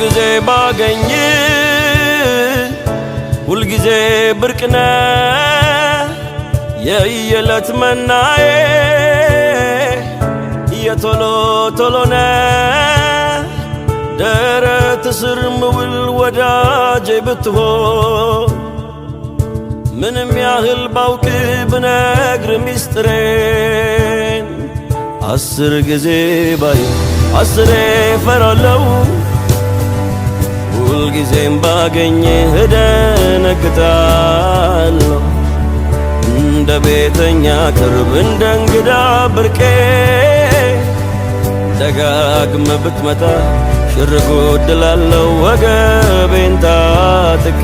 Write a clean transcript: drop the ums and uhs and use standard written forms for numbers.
ሁልጊዜ ባገኝ ሁልጊዜ ብርቅነ የየለት መናዬ የቶሎ ቶሎነ ደረት ስር ምውል ወዳጄ ብትሆን ምንም ያህል ባውቅ ብነግር ሚስጥሬን 10 ጊዜ ባይ 10 ፈራለው ሁልጊዜም ባገኝህ እደነግጣለሁ እንደ ቤተኛ ቅርብ እንደ እንግዳ ብርቄ ደጋግመ ብትመጣ ሽር ጉድ እላለሁ ወገቤን ታጥቄ